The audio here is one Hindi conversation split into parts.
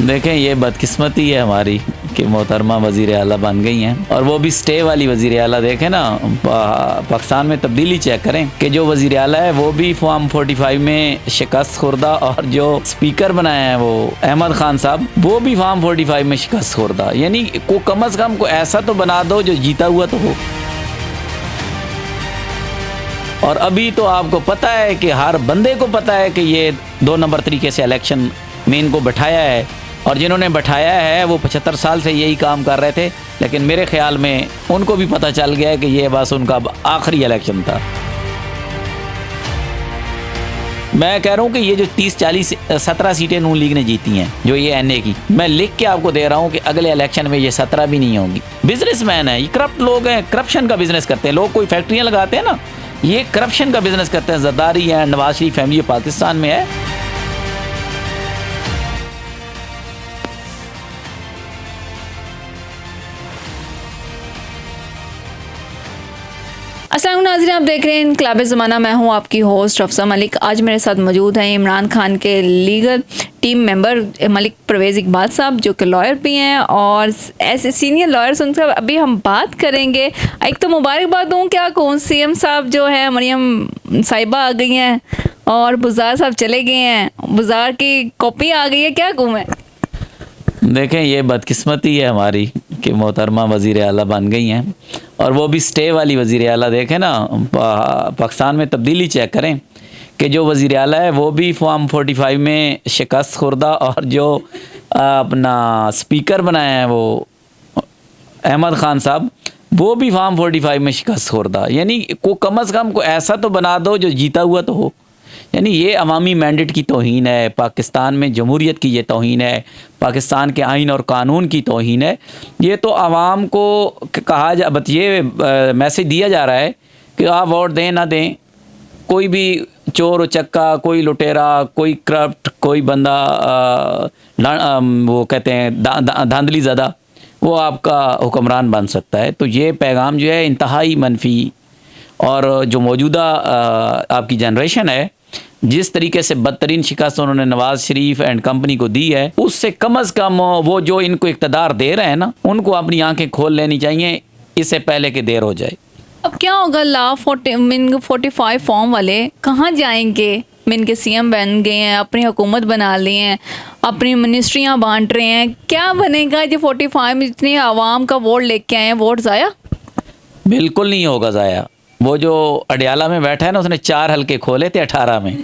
देखें, ये बदकिस्मती है हमारी कि मोहतरमा वज़ीर आला बन गई हैं, और वो भी स्टे वाली वज़ीर आला। देखें ना, पाकिस्तान में तब्दीली चेक करें कि जो वज़ीर आला है वो भी फॉर्म 45 में शिकस्त खुर्दा, और जो स्पीकर बनाए हैं वो अहमद खान साहब, वो भी फॉर्म 45 में शिकस्त खुर्दा। यानी को कम अज़ कम को ऐसा तो बना दो जो जीता हुआ तो हो। और अभी तो आपको पता है कि हर बंदे को पता है कि ये 2 नंबर तरीके से इलेक्शन में इनको बैठाया है, और जिन्होंने बैठाया है वो 75 साल से यही काम कर रहे थे। लेकिन मेरे ख्याल में उनको भी पता चल गया कि ये बस उनका आखिरी इलेक्शन था। मैं कह रहा हूँ कि ये जो 30-40-17 सीटें नून लीग ने जीती हैं, जो ये एनए की, मैं लिख के आपको दे रहा हूँ कि अगले इलेक्शन में ये 17 भी नहीं होंगी। बिजनेसमैन है, ये करप्ट लोग हैं, करप्शन का बिजनेस करते हैं। लोग कोई फैक्ट्रियाँ लगाते हैं ना, ये करप्शन का बिजनेस करते हैं। ज़रदारी है, नवाज शरीफ फैमिली पाकिस्तान में है। अस्सलाम नाज़रीन, आप देख रहे हैं इनकलाब ज़माना। मैं हूं आपकी होस्ट अफसा मलिक। आज मेरे साथ मौजूद हैं इमरान खान के legal team member Malik Parvez Iqbal साहब, जो कि लॉयर भी हैं और ऐसे सीनियर लॉयर्स। उनसे अभी हम बात करेंगे। एक तो मुबारकबाद दूँ, क्या कहूँ, सीएम साहब जो है मरियम साहिबा आ गई हैं और बुज़ार साहब चले गए हैं। बुज़ार की कॉपी आ गई है, क्या कहूँ मैं। देखें, ये बदकिस्मती है हमारी कि मोहतरमा वज़ीर आला बन गई हैं, और वो भी स्टे वाली वज़ीर आला। देखें ना, पाकिस्तान में तब्दीली चेक करें कि जो वज़ीर आला है वो भी फॉर्म 45 में शिकस्त खुर्दा, और जो अपना स्पीकर बनाए हैं वो अहमद खान साहब, वो भी फॉर्म 45 में शिकस्त खुर्दा। यानी को कम अज़ कम को ऐसा तो बना दो जो जीता हुआ तो हो। यानी ये अवामी मैंडेट की तौहीन है, पाकिस्तान में जमहूरियत की ये तौहीन है, पाकिस्तान के आइन और कानून की तौहीन है। ये तो आवाम को कहा जा, बस ये मैसेज दिया जा रहा है कि आप वोट दें ना दें, कोई भी चोर उचक्का, कोई लुटेरा, कोई करप्ट, कोई बंदा वो कहते हैं धांधली ज़दा, वो आपका हुक्मरान बन सकता है। तो ये पैगाम जो है इंतहाई मनफी, और जो मौजूदा आपकी जनरेशन है, जिस तरीके से बदतरीन शिकस्त उन्होंने नवाज शरीफ एंड कंपनी को दी है, उससे कम अज़ कम वो जो इनको इक़्तिदार दे रहे हैं ना, उनको अपनी आंखें खोल लेनी चाहिए, इससे पहले कि देर हो जाए। अब क्या होगा, ला 45 फॉर्म वाले कहाँ जाएंगे? मिन के सीएम बन गए हैं, अपनी हुकूमत बना ली हैं, अपनी मिनिस्ट्रियाँ बांट रहे हैं, क्या बनेगा? जो 45 में इतनी आवाम का वोट लेके आए हैं, वोट ज़ाया? बिल्कुल नहीं होगा ज़ाया। वो जो अडियाला में बैठा है ना, उसने 4 हल्के खोले थे 18 में,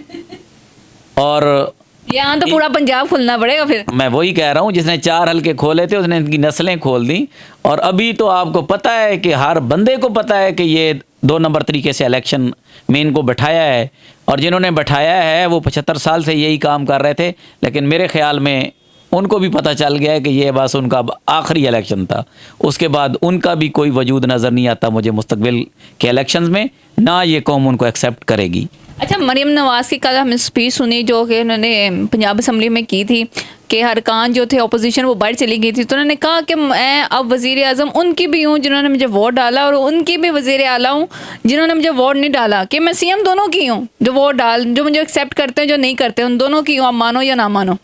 और यहाँ तो पूरा पंजाब खुलना पड़ेगा फिर। मैं वही कह रहा हूँ, जिसने 4 हल्के खोले थे उसने इनकी नस्लें खोल दी। और अभी तो आपको पता है कि हर बंदे को पता है कि ये 2 नंबर तरीके से इलेक्शन में इनको बैठाया है, और जिन्होंने बैठाया है वो 75 साल से यही काम कर रहे थे। लेकिन मेरे ख्याल में उनको भी पता चल गया है कि ये बस उनका आखिरी इलेक्शन था। उसके बाद उनका भी कोई वजूद नज़र नहीं आता मुझे मुस्तकबिल के इलेक्शंस में, ना ये कौम उनको एक्सेप्ट करेगी। अच्छा, मरियम नवाज़ की कल हमने स्पीच सुनी जो कि उन्होंने पंजाब असम्बली में की थी कि अरकान जो थे अपोजिशन वो बाहर चली गई थी, तो उन्होंने कहा कि मैं अब वज़ीर आज़म उनकी भी हूँ जिन्होंने मुझे वोट डाला, और उनकी भी वज़ीर आला हूँ जिन्होंने मुझे वोट नहीं डाला, कि मैं सीएम दोनों की हूँ, जो मुझे एक्सेप्ट करते हैं, जो नहीं करते, उन दोनों की हूँ, आप मानो या ना मानो।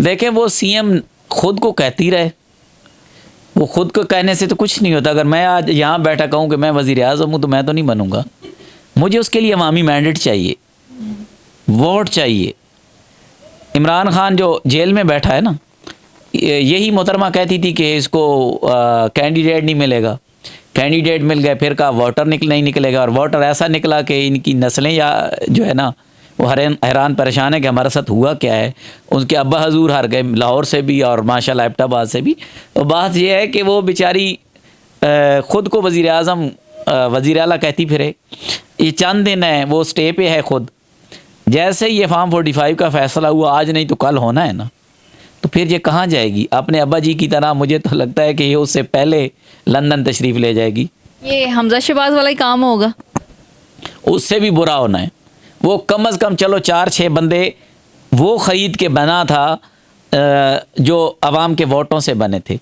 देखें, वो सीएम खुद को कहती रहे, वो खुद को कहने से तो कुछ नहीं होता। अगर मैं आज यहाँ बैठा कहूँ कि मैं वज़ीर आज़म हूँ, तो मैं तो नहीं बनूँगा। मुझे उसके लिए अवामी मैंडेट चाहिए, वोट चाहिए। इमरान खान जो जेल में बैठा है ना, यही मोहतरमा कहती थी कि इसको कैंडिडेट नहीं मिलेगा, कैंडिडेट मिल गए, फिर कहा वोटर नहीं निकलेगा, और वोटर ऐसा निकला कि इनकी नस्लें या जो है ना वो हैरान परेशान है कि हमारे साथ हुआ क्या है। उनके अब्बा हजूर हार गए लाहौर से भी और माशाल्लाह एबटाबाद से भी। तो बात यह है कि वो बेचारी ख़ुद को वज़ीर आज़म वज़ीर आला कहती फिरे। ये चंद दिन है, वो स्टे पे है खुद। जैसे ही ये फॉर्म 45 का फ़ैसला हुआ, आज नहीं तो कल होना है ना, तो फिर ये कहाँ जाएगी? अपने अब्बा जी की तरह मुझे तो लगता है कि ये उससे पहले लंदन तशरीफ़ ले जाएगी। ये हमजा शहबाज वाला ही काम होगा, उससे भी बुरा होना है। वो कम अज़ कम चलो 4-6 बंदे वो ख़रीद के बना था जो आवाम के वोटों से बने थे।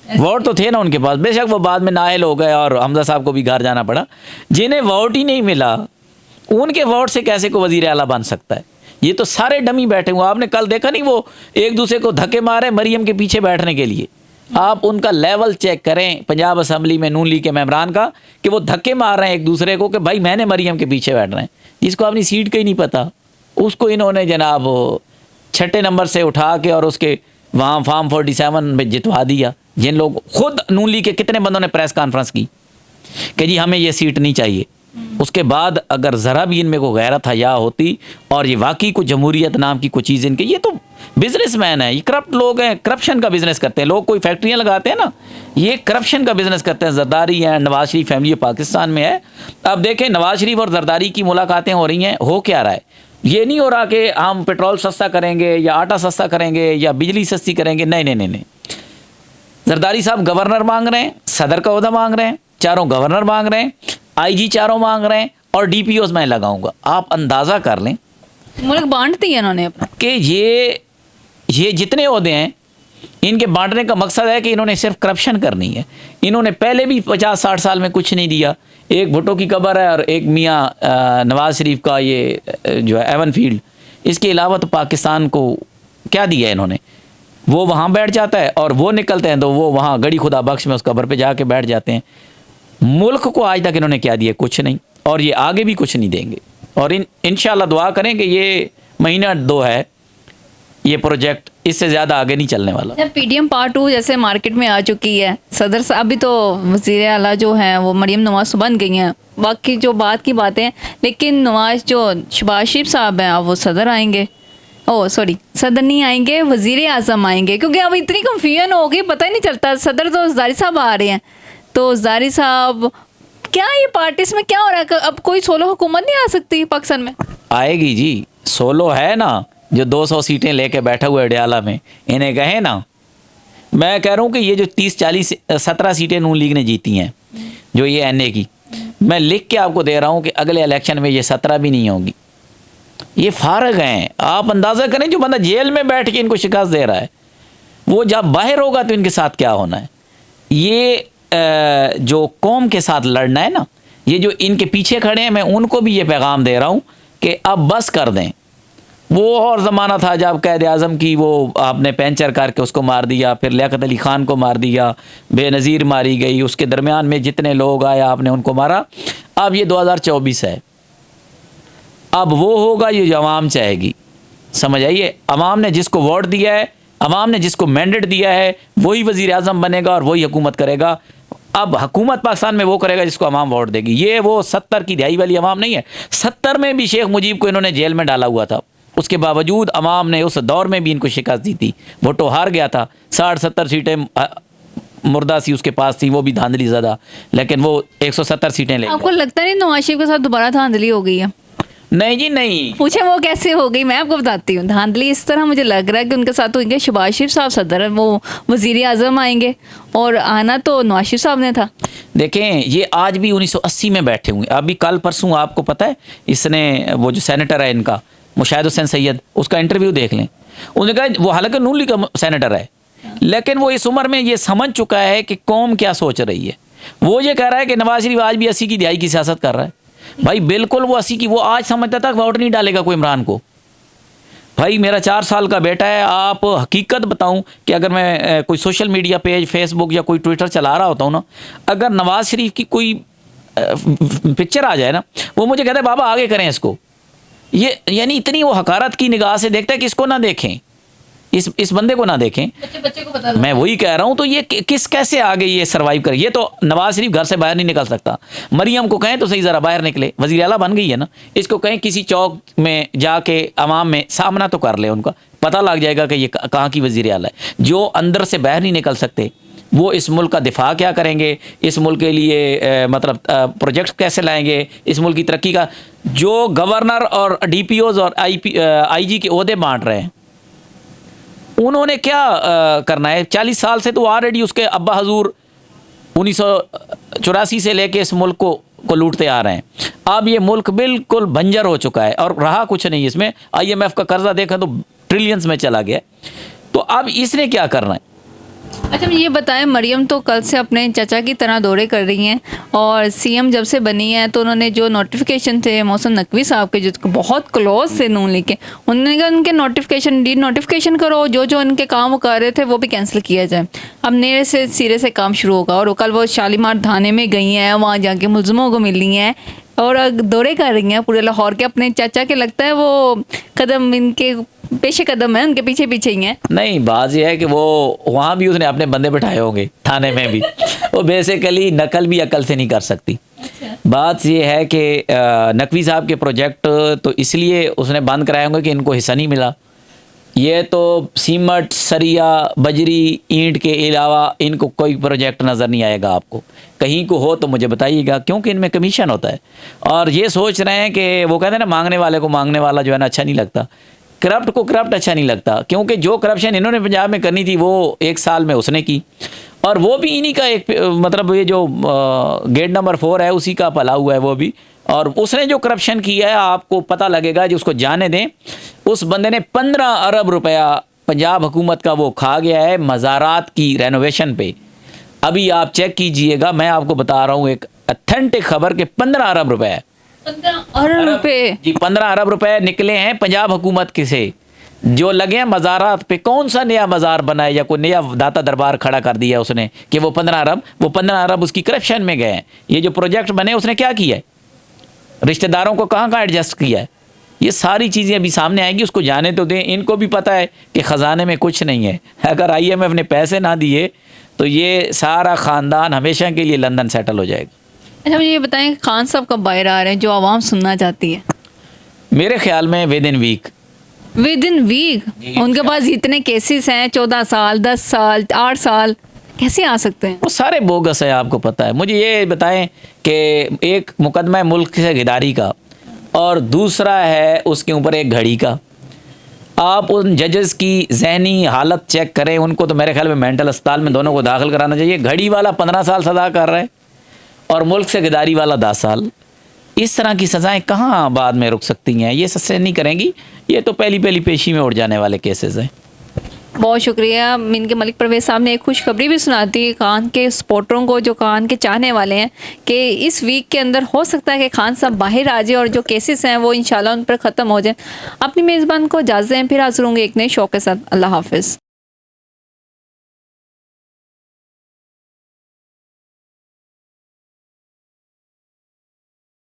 वोट तो थे ना उनके पास, बेशक वो बाद में नाअहल हो गए और हमजा साहब को भी घर जाना पड़ा। जिन्हें वोट ही नहीं मिला, उनके वोट से कैसे को वज़ीर आला बन सकता है? ये तो सारे डमी बैठे हुए। आपने कल देखा नहीं, वो एक दूसरे को धक्के मारे मरियम के पीछे बैठने के लिए। आप उनका लेवल चेक करें पंजाब असम्बली में नून लीग के मेंबरान का, कि वो धक्के मार रहे हैं एक दूसरे को कि भाई मैंने मरियम के पीछे बैठ रहे हैं। जिसको अपनी सीट का ही नहीं पता, उसको इन्होंने जनाब 6 नंबर से उठा के और उसके वहाँ फार्म 47 में जितवा दिया। जिन लोग खुद नून लीग के कितने बंदों ने प्रेस कॉन्फ्रेंस की कि जी हमें ये सीट नहीं चाहिए। उसके बाद अगर ज़रा भी इनमें को गैरत हया होती और ये वाकई को जमहूरियत नाम की कोई चीज़ इनके, ये तो बिजनेसमैन है, ये करप्ट लोग हैं, करप्शन का बिजनेस करते हैं। लोग कोई फैक्ट्रियाँ लगाते हैं ना, ये करप्शन का बिजनेस करते हैं। जरदारी है, नवाज शरीफ फैमिली पाकिस्तान में है। अब देखें नवाज शरीफ और जरदारी की मुलाकातें हो रही हैं, हो क्या रहा है? ये नहीं हो रहा कि हम पेट्रोल सस्ता करेंगे या आटा सस्ता करेंगे या बिजली सस्ती करेंगे। नहीं नहीं नहीं नहीं, जरदारी साहब गवर्नर मांग रहे हैं, सदर का ओहदा मांग रहे हैं, चारों गवर्नर मांग रहे हैं, आईजी चारों मांग रहे हैं और डीपीओस मैं लगाऊंगा। आप अंदाज़ा कर लें मुल्क बांट दिया इन्होंने अपना कि ये जितने ओहदे हैं इनके बांटने का मकसद है कि इन्होंने सिर्फ करप्शन करनी है। इन्होंने पहले भी 50-60 साल में कुछ नहीं दिया। एक भुट्टो की कब्र है और एक मियाँ नवाज शरीफ का ये जो है एवन फील्ड, इसके अलावा तो पाकिस्तान को क्या दिया है इन्होंने? वो वहाँ बैठ जाता है और वो निकलते हैं तो वो वहाँ गड़ी खुदा बख्श में उस कब्र पे जाके बैठ जाते हैं। मुल्क को आज तक इन्होंने क्या दिया? कुछ नहीं, और ये आगे भी कुछ नहीं देंगे। और इंशाल्लाह दुआ करें कि ये महीना 2 है, ये प्रोजेक्ट इससे ज़्यादा आगे नहीं चलने वाला। PDM पार्ट 2 जैसे मार्केट में आ चुकी है, सदर साहब भी तो वज़ीर आला जो हैं वो मरियम नवाज बन गई हैं, बाकी जो बात की बातें हैं। लेकिन नवाज जो शहबाज शरीफ साहब हैं अब वो सदर आएंगे, सदर नहीं आएंगे, वज़ीर आज़म आएंगे, क्योंकि अब इतनी कंफ्यूजन हो गई, पता ही नहीं चलता। सदर तो ज़ारी साहब आ रहे हैं, तो ज़ारी साहब क्या ये पार्टीज में क्या हो रहा है? अब कोई सोलो हुकूमत नहीं आ सकती पाकिस्तान में? आएगी जी। सोलो है ना जो 200 सीटें लेके बैठा हुआ है अडयाला में, इन्हें कहे ना। मैं कह रहा हूँ कि ये जो 30-40-17 सीटें नून लीग ने जीती हैं, जो ये NA की, मैं लिख के आपको दे रहा हूँ कि अगले इलेक्शन में ये 17 भी नहीं होगी। ये फारग हैं। आप अंदाज़ा करें जो बंदा जेल में बैठ के इनको शिकस्त दे रहा है, वो जब बाहर होगा तो इनके साथ क्या होना है। ये जो कौम के साथ लड़ना है ना, ये जो इनके पीछे खड़े हैं, मैं उनको भी ये पैगाम दे रहा हूँ कि अब बस कर दें। वो और ज़माना था जब कैद आज़म की वो आपने पैंचर करके उसको मार दिया, फिर लियाकत अली ख़ान को मार दिया, बेनज़ीर मारी गई, उसके दरमियान में जितने लोग आए आपने उनको मारा। अब ये 2024 है, अब वो होगा ये जो अवाम चाहेगी। समझ आइए, अवाम ने जिसको वोट दिया है, अवाम ने जिसको मैंडेट दिया है, वही वज़ीर आज़म बनेगा और वही हुकूमत करेगा। अब हुकूमत पाकिस्तान में वो करेगा जिसको अवाम वोट देगी। ये वो 70 की दहाई वाली अवाम नहीं है। 70 में भी शेख मुजीब को इन्होंने जेल में डाला हुआ था, उसके बावजूद अवाम ने उस दौर में भी इनको शिकस्त दी थी। भुट्टो हार गया था, 60-70 सीटें मुर्दा सी उसके पास थी, वो भी धांधली ज़्यादा, लेकिन वो 170 सीटें ले। आपको लगता नहीं नवाज शरीफ के साथ दोबारा धांधली हो गई है? नहीं जी नहीं। पूछे वो कैसे हो गई, मैं आपको बताती हूँ। धांधली इस तरह मुझे लग रहा है कि उनके साथ होंगे शहबाज शरीफ साहब सदर, वो वज़ीर आज़म आएंगे, और आना तो नवाज शरीफ साहब ने था। देखें ये आज भी 1980 में बैठे हुए। अभी कल परसों आपको पता है, इसने वो जो सेनेटर है इनका मुशाहिद हुसैन सैयद, उसका इंटरव्यू देख लें। उन्होंने कहा वो हालांकि नून लीग का सेनेटर है, लेकिन वो इस उम्र में ये समझ चुका है कि कौम क्या सोच रही है। वो ये कह रहा है कि नवाज शरीफ आज भी 80 की दहाई की सियासत कर रहा है। भाई बिल्कुल वो 80 की, वो आज समझता था वोट नहीं डालेगा कोई इमरान को। भाई मेरा 4 साल का बेटा है। आप हकीकत बताऊं कि अगर मैं कोई सोशल मीडिया पेज, फेसबुक या कोई ट्विटर चला रहा होता हूँ ना, अगर नवाज शरीफ की कोई पिक्चर आ जाए ना, वो मुझे कहता है बाबा आगे करें इसको। ये यानी इतनी वो हकारत की निगाह से देखता है कि इसको ना देखें, इस बंदे को ना देखें। बच्चे को पता मैं वही कह रहा हूँ। तो ये किस कैसे आगे ये सर्वाइव करे? ये तो नवाज शरीफ घर से बाहर नहीं निकल सकता। मरियम को कहें तो सही ज़रा बाहर निकले, वज़ीर आला बन गई है ना, इसको कहें किसी चौक में जाके अवाम में सामना तो कर ले, उनका पता लग जाएगा कि ये कहाँ की वज़ीर आला है। जो अंदर से बाहर नहीं निकल सकते, वो इस मुल्क का दिफा क्या करेंगे, इस मुल्क के लिए मतलब प्रोजेक्ट कैसे लाएंगे, इस मुल्क की तरक्की का। जो गवर्नर और DPOs और IG के ओहदे बांट रहे हैं, उन्होंने क्या करना है? 40 साल से तो ऑलरेडी उसके अब्बा हजूर 1984 से लेके इस मुल्क को लूटते आ रहे हैं। अब ये मुल्क बिल्कुल बंजर हो चुका है और रहा कुछ नहीं इसमें। IMF का कर्जा देखा तो ट्रिलियंस में चला गया। तो अब इसने क्या करना है? अच्छा ये बताएं, मरियम तो कल से अपने चाचा की तरह दौरे कर रही हैं और सीएम जब से बनी है तो उन्होंने जो नोटिफिकेशन थे मोहसिन नकवी साहब के, जो बहुत क्लोज थे नून लीग के, उन्होंने कहा उनके नोटिफिकेशन डी नोटिफिकेशन करो, जो जो उनके काम वो कर रहे थे वो भी कैंसिल किया जाए। अब नए से सिरे से काम शुरू होगा। और कल वो शालीमार थाने में गई हैं, वहाँ जाके मुलजमों को मिली हैं और दौरे कर रही हैं पूरे लाहौर के। अपने चाचा के लगता है वो कदम इनके पेशे कदम है, उनके पीछे पीछे ही हैं। नहीं, बात यह है कि वो वहाँ भी उसने अपने बंदे बैठाए होंगे, थाने में भी। वो बेसिकली नकल भी अकल से नहीं कर सकती। बात ये है कि नकवी साहब के प्रोजेक्ट तो इसलिए उसने बंद कराए होंगे कि इनको हिस्सा नहीं मिला। ये तो सीमेंट, सरिया, बजरी, ईंट के अलावा इनको कोई प्रोजेक्ट नज़र नहीं आएगा आपको। कहीं को हो तो मुझे बताइएगा, क्योंकि इनमें कमीशन होता है। और ये सोच रहे हैं कि वो कहते हैं ना, मांगने वाले को मांगने वाला जो है ना अच्छा नहीं लगता, करप्ट को करप्ट अच्छा नहीं लगता। क्योंकि जो करप्शन इन्होंने पंजाब में करनी थी वो 1 साल में उसने की, और वो भी इन्हीं का एक मतलब ये जो गेट नंबर 4 है उसी का पला हुआ है वो भी। और उसने जो करप्शन किया है आपको पता लगेगा, जो उसको जाने दें। उस बंदे ने 15 अरब रुपया पंजाब हुकूमत का वो खा गया है मज़ारात की रेनोवेशन पे। अभी आप चेक कीजिएगा, मैं आपको बता रहा हूँ एक अथेंटिक खबर के 15 अरब रुपए है। 15 अरब रुपए जी, 15 अरब रुपए निकले हैं पंजाब हुकूमत के से, जो लगे हैं मज़ारात पे। कौन सा नया मज़ार बना है या कोई नया दाता दरबार खड़ा कर दिया उसने कि वो 15 अरब उसकी करप्शन में गए हैं। ये जो प्रोजेक्ट बने उसने क्या किया है, रिश्तेदारों को कहाँ कहाँ एडजस्ट किया है, ये सारी चीज़ें अभी सामने आएंगी। उसको जाने तो दें। इनको भी पता है कि ख़जाने में कुछ नहीं है। अगर IMF ने पैसे ना दिए तो ये सारा ख़ानदान हमेशा के लिए लंदन सेटल हो जाएगा। अच्छा मुझे ये बताएं, खान साहब कब बाहर आ रहे हैं, जो आवाम सुनना चाहती है? मेरे ख्याल में विद इन वीक। उनके पास इतने केसेस हैं, 14 साल, 10 साल, 8 साल, कैसे आ सकते हैं? वो सारे बोगस है, आपको पता है। मुझे ये बताएं कि एक मुकदमा है मुल्क से गिदारी का और दूसरा है उसके ऊपर एक घड़ी का। आप उन जजेस की जहनी हालत चेक करें, उनको तो मेरे ख्याल में मेंटल अस्पताल में दोनों को दाखिल कराना चाहिए। घड़ी वाला 15 साल सज़ा कर रहा है और मुल्क से गिदारी वाला 10 साल। इस तरह की सज़ाएं कहाँ बाद में रुक सकती हैं? ये सस्टेन नहीं करेंगी। ये तो पहली पेशी में उड़ जाने वाले केसेस हैं। बहुत शुक्रिया। इनके मलिक परवेज़ साहब ने एक खुशखबरी भी सुनाती है खान के सपोर्टरों को, जो खान के चाहने वाले हैं, कि इस वीक के अंदर हो सकता है कि खान साहब बाहर आ जाए और जो केसेस हैं वो इंशाल्लाह उन पर ख़त्म हो जाए। अपनी मेज़बान को इजाज़त दें, फिर हाज़िर होंगे एक नए शो के साथ। अल्लाह हाफ़िज़।